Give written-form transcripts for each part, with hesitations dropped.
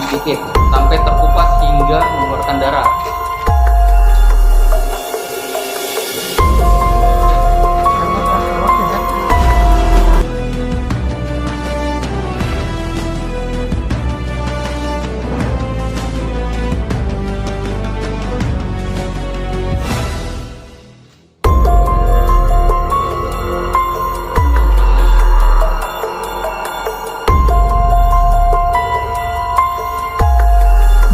sedikit sampai terkupas hingga mengeluarkan darah.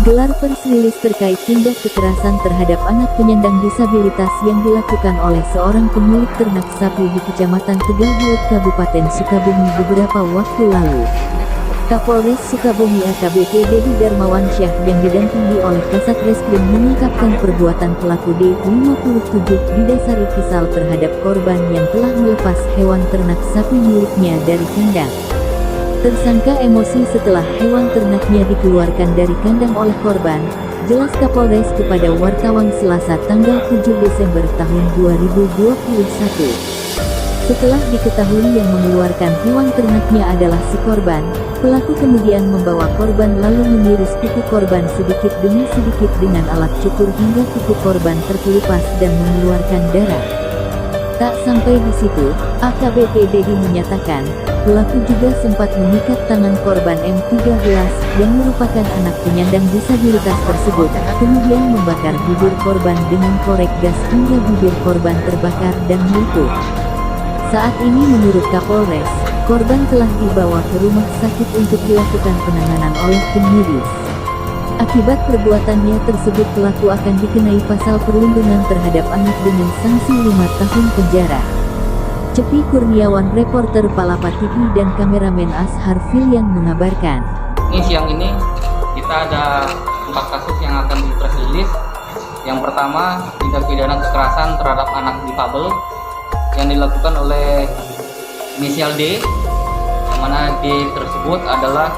Gelar pers rilis terkait tindak kekerasan terhadap anak penyandang disabilitas yang dilakukan oleh seorang pemilik ternak sapi di Kecamatan Tegal Bulet, Kabupaten Sukabumi beberapa waktu lalu. Kapolres Sukabumi AKBP Dedi Darmawansyah yang didampingi oleh Kasat Reskrim mengungkapkan perbuatan pelaku D57 didasari kesal terhadap korban yang telah melepas hewan ternak sapi miliknya dari kandang. Tersangka emosi setelah hewan ternaknya dikeluarkan dari kandang oleh korban, jelas Kapolres kepada wartawan Selasa tanggal 7 Desember tahun 2021. Setelah diketahui yang mengeluarkan hewan ternaknya adalah si korban, pelaku kemudian membawa korban lalu mengiris kuku korban sedikit demi sedikit dengan alat cukur hingga kuku korban terkelupas dan mengeluarkan darah. Tak sampai di situ, AKBP Dedi menyatakan, pelaku juga sempat mengikat tangan korban M13 yang merupakan anak penyandang disabilitas tersebut, kemudian membakar bibir korban dengan korek gas hingga bibir korban terbakar dan melepuh. Saat ini menurut Kapolres, korban telah dibawa ke rumah sakit untuk dilakukan penanganan oleh tim medis. Akibat perbuatannya tersebut pelaku akan dikenai pasal perlindungan terhadap anak dengan sanksi 5 tahun penjara. Cepi Kurniawan, reporter Palapa TV dan kameramen Ashar Filian mengabarkan. Ini siang ini kita ada 4 kasus yang akan di-press release. Yang pertama, tindak pidana kekerasan terhadap anak difabel yang dilakukan oleh inisial D, yang mana D tersebut adalah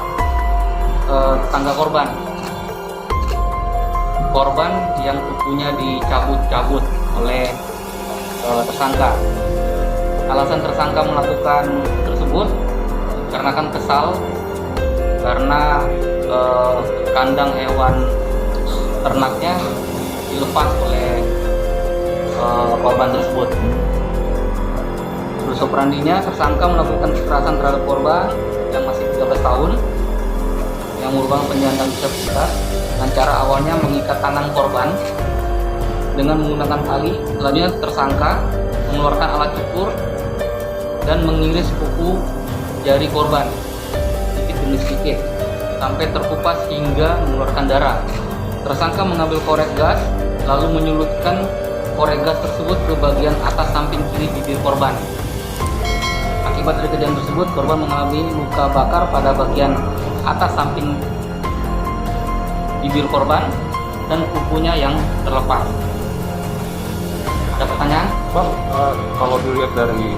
tetangga korban yang kukunya dicabut-cabut oleh tersangka. Alasan tersangka melakukan tersebut karena kan kesal karena kandang hewan ternaknya dilepas oleh korban tersebut. Modus operandinya, tersangka melakukan kekerasan terhadap korban yang masih 13 tahun yang merupakan penyandang disabilitas dengan cara awalnya mengikat tangan korban dengan menggunakan tali. Selanjutnya tersangka mengeluarkan alat cukur dan mengiris kuku jari korban sedikit demi sedikit sampai terkupas hingga mengeluarkan darah. Tersangka mengambil korek gas lalu menyulutkan korek gas tersebut ke bagian atas samping kiri bibir korban. Akibat dari kejadian tersebut, korban mengalami luka bakar pada bagian atas samping bibir korban dan kukunya yang terlepas. Ada pertanyaan? Bang, kalau dilihat dari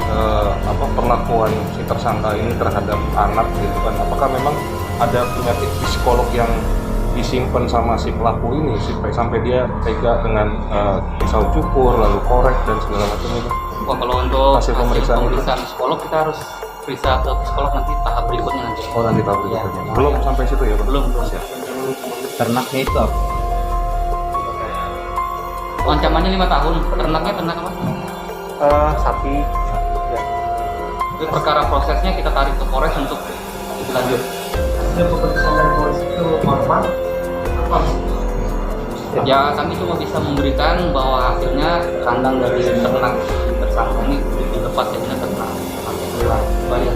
perlakuan si tersangka ini terhadap anak gitu kan, apakah memang ada penyakit psikolog yang disimpan sama si pelaku ini sampai dia tega dengan pisau cukur lalu korek dan segala macam itu? Oh, kalau untuk hasil pemeriksaan psikolog kita harus periksa ke psikolog nanti tahap berikutnya nanti. Oh, nanti tahap berikutnya. Ya. Belum sampai situ ya, Bang? Belum. Ternaknya itu apa? Ancamannya 5 tahun. Ternaknya ternak apa? Sapi. Ya. Jadi perkara prosesnya kita tarik ke Polres untuk lebih lanjut. Hasil pemeriksaan dari polisi itu normal apa? Ya, kami cuma bisa memberikan bahwa hasilnya kandang dari ternak tersangka ini dilepas dari ternak. Banyak